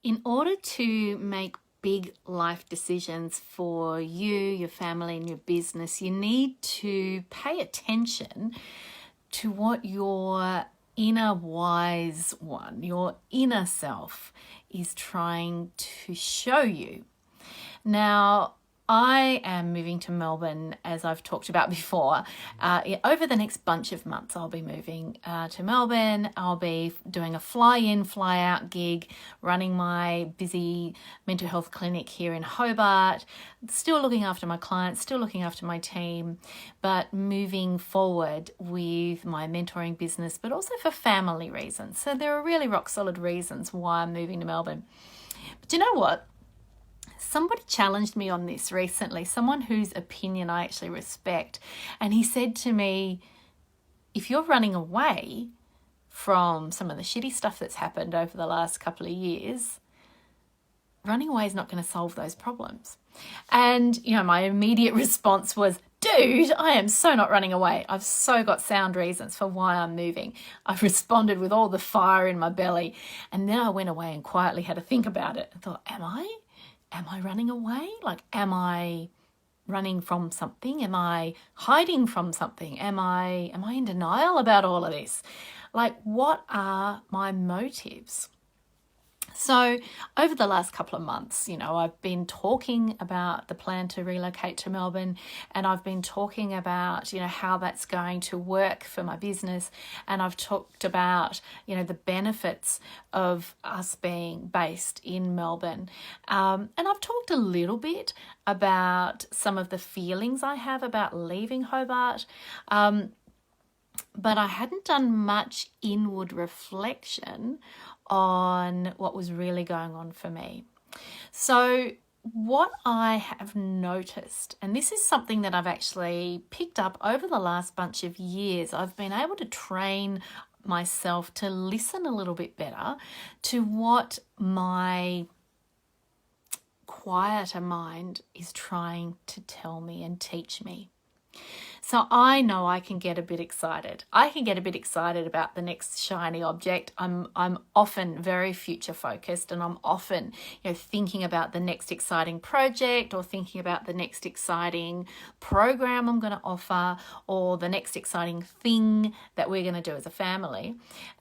In order to make big life decisions for you, your family, and your business, you need to pay attention to what your inner wise one, your inner self, is trying to show you. Now, I am moving to Melbourne, as I've talked about before. Over the next bunch of months, I'll be moving to Melbourne. I'll be doing a fly-in, fly-out gig, running my busy mental health clinic here in Hobart, still looking after my clients, still looking after my team, but moving forward with my mentoring business, but also for family reasons. So there are really rock-solid reasons why I'm moving to Melbourne. But you know what? Somebody challenged me on this recently, someone whose opinion I actually respect. And he said to me, if you're running away from some of the shitty stuff that's happened over the last couple of years, running away is not going to solve those problems. And, my immediate response was, dude, I am so not running away. I've so got sound reasons for why I'm moving. I've responded with all the fire in my belly. And then I went away and quietly had to think about it. I thought, am I running away? Am I running from something? Am I hiding from something? Am I in denial about all of this? What are my motives? So over the last couple of months, I've been talking about the plan to relocate to Melbourne, and I've been talking about, how that's going to work for my business. And I've talked about, the benefits of us being based in Melbourne. And I've talked a little bit about some of the feelings I have about leaving Hobart. But I hadn't done much inward reflection on what was really going on for me. So what I have noticed, and this is something that I've actually picked up over the last bunch of years, I've been able to train myself to listen a little bit better to what my quieter mind is trying to tell me and teach me. So I know I can get a bit excited. I can get a bit excited about the next shiny object. I'm often very future focused, and I'm often, thinking about the next exciting project, or thinking about the next exciting program I'm going to offer, or the next exciting thing that we're going to do as a family.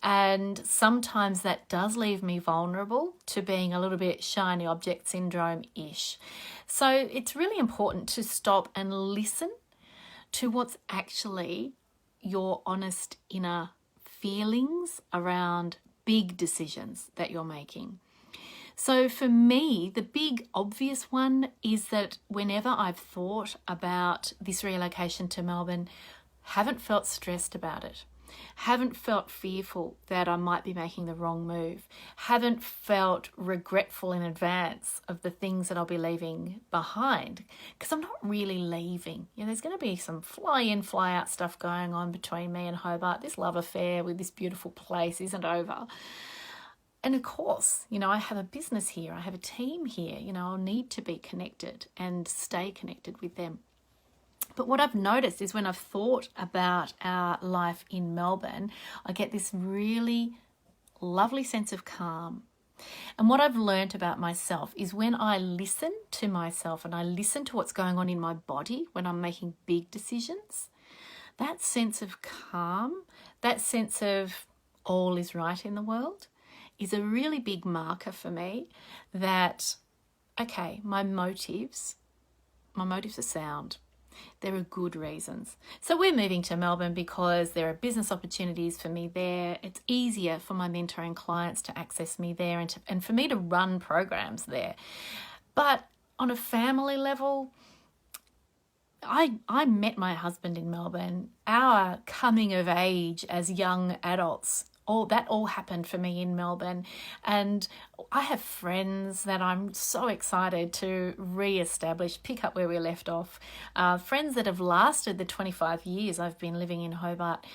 And sometimes that does leave me vulnerable to being a little bit shiny object syndrome-ish. So it's really important to stop and listen to what's actually your honest inner feelings around big decisions that you're making. So for me, the big obvious one is that whenever I've thought about this relocation to Melbourne, haven't felt stressed about it, haven't felt fearful that I might be making the wrong move, haven't felt regretful in advance of the things that I'll be leaving behind, because I'm not really leaving. There's going to be some fly-in, fly-out stuff going on between me and Hobart. This love affair with this beautiful place isn't over. And of course, I have a business here, I have a team here, I'll need to be connected and stay connected with them. But what I've noticed is when I've thought about our life in Melbourne, I get this really lovely sense of calm. And what I've learned about myself is when I listen to myself and I listen to what's going on in my body when I'm making big decisions, that sense of calm, that sense of all is right in the world is a really big marker for me that, okay, my motives are sound. There are good reasons. So we're moving to Melbourne because there are business opportunities for me there. It's easier for my mentoring clients to access me there and for me to run programs there. But on a family level, I met my husband in Melbourne. Our coming of age as young adults, all happened for me in Melbourne. And I have friends that I'm so excited to re-establish, pick up where we left off. Friends that have lasted the 25 years I've been living in Hobart,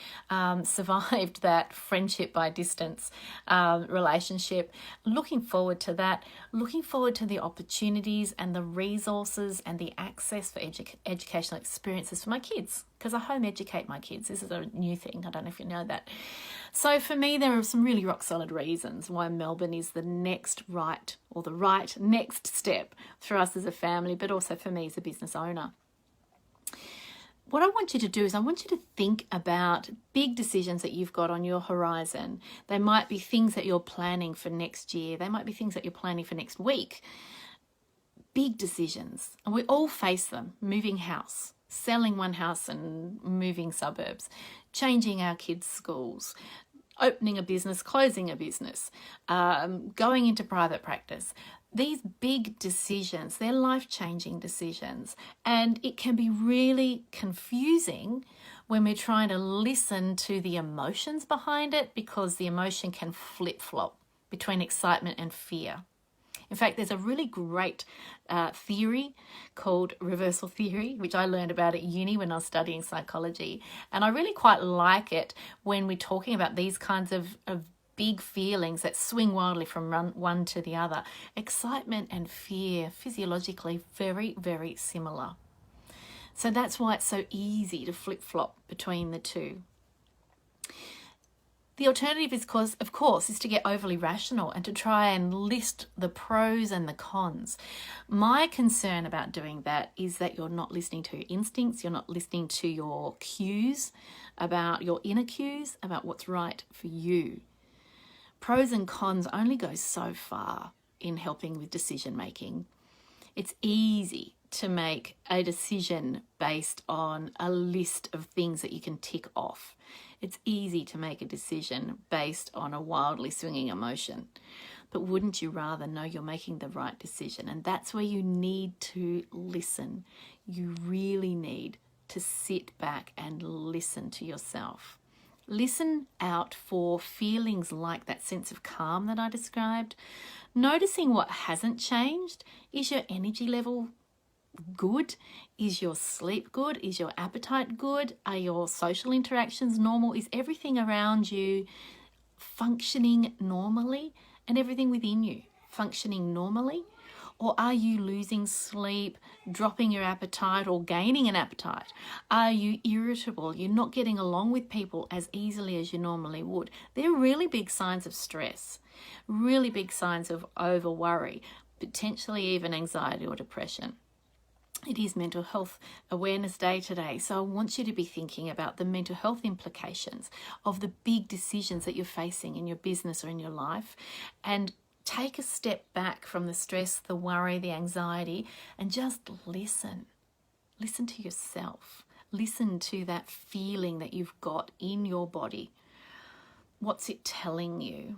survived that friendship by distance relationship. Looking forward to that, looking forward to the opportunities and the resources and the access for educational experiences for my kids, because I home educate my kids. This is a new thing. I don't know if you know that. So for me, there are some really rock solid reasons why Melbourne is the next right, or the right next step for us as a family, but also for me as a business owner. What I want you to do is I want you to think about big decisions that you've got on your horizon. They might be things that you're planning for next year. They might be things that you're planning for next week. Big decisions. And we all face them. Moving house, selling one house and moving suburbs, changing our kids' schools, opening a business, closing a business, going into private practice. These big decisions, they're life-changing decisions, and it can be really confusing when we're trying to listen to the emotions behind it, because the emotion can flip-flop between excitement and fear. In fact, there's a really great theory called reversal theory, which I learned about at uni when I was studying psychology. And I really quite like it when we're talking about these kinds of big feelings that swing wildly from one to the other. Excitement and fear, physiologically very, very similar. So that's why it's so easy to flip-flop between the two. The alternative is, of course, is to get overly rational and to try and list the pros and the cons. My concern about doing that is that you're not listening to your instincts, you're not listening to your cues, about your inner cues, about what's right for you. Pros and cons only go so far in helping with decision making. It's easy to make a decision based on a list of things that you can tick off. It's easy to make a decision based on a wildly swinging emotion. But wouldn't you rather know you're making the right decision? And that's where you need to listen. You really need to sit back and listen to yourself. Listen out for feelings like that sense of calm that I described. Noticing what hasn't changed. Is your energy level good? Is your sleep good? Is your appetite good? Are your social interactions normal? Is everything around you functioning normally, and everything within you functioning normally? Or are you losing sleep, dropping your appetite, or gaining an appetite? Are you irritable? You're not getting along with people as easily as you normally would. They're really big signs of stress, really big signs of over worry, potentially even anxiety or depression. It is Mental Health Awareness Day today, so I want you to be thinking about the mental health implications of the big decisions that you're facing in your business or in your life, and take a step back from the stress, the worry, the anxiety, and just listen. Listen to yourself. Listen to that feeling that you've got in your body. What's it telling you?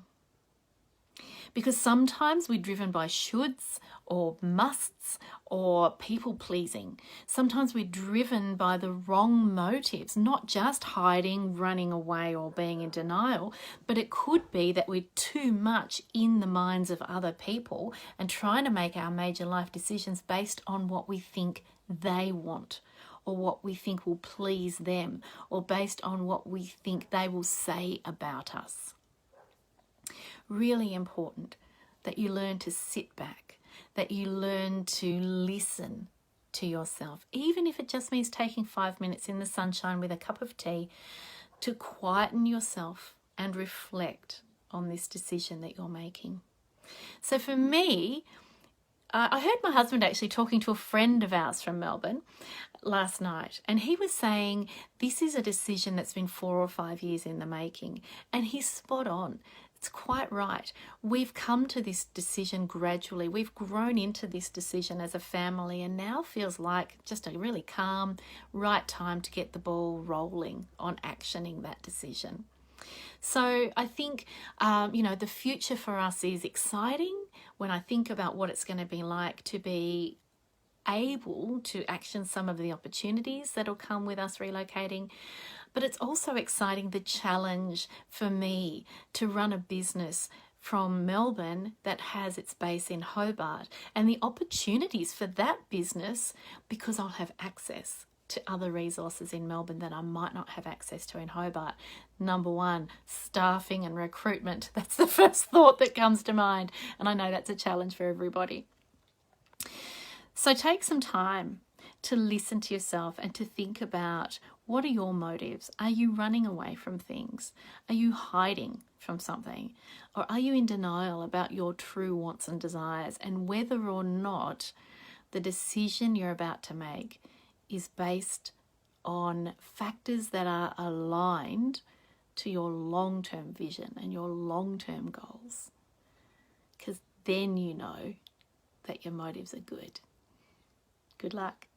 Because sometimes we're driven by shoulds or musts or people pleasing. Sometimes we're driven by the wrong motives, not just hiding, running away, or being in denial, but it could be that we're too much in the minds of other people and trying to make our major life decisions based on what we think they want, or what we think will please them, or based on what we think they will say about us. Really important that you learn to sit back, that you learn to listen to yourself, even if it just means taking 5 minutes in the sunshine with a cup of tea to quieten yourself and reflect on this decision that you're making. So for me, I heard my husband actually talking to a friend of ours from Melbourne last night, and he was saying this is a decision that's been 4 or 5 years in the making, and he's spot on. It's quite right. We've come to this decision gradually. We've grown into this decision as a family, and now feels like just a really calm, right time to get the ball rolling on actioning that decision. So I think, the future for us is exciting when I think about what it's going to be like to be able to action some of the opportunities that'll come with us relocating. But it's also exciting, the challenge for me to run a business from Melbourne that has its base in Hobart, and the opportunities for that business because I'll have access to other resources in Melbourne that I might not have access to in Hobart. Number one, staffing and recruitment. That's the first thought that comes to mind, and I know that's a challenge for everybody. So take some time to listen to yourself and to think about, what are your motives? Are you running away from things? Are you hiding from something? Or are you in denial about your true wants and desires, and whether or not the decision you're about to make is based on factors that are aligned to your long-term vision and your long-term goals? Because then you know that your motives are good. Good luck.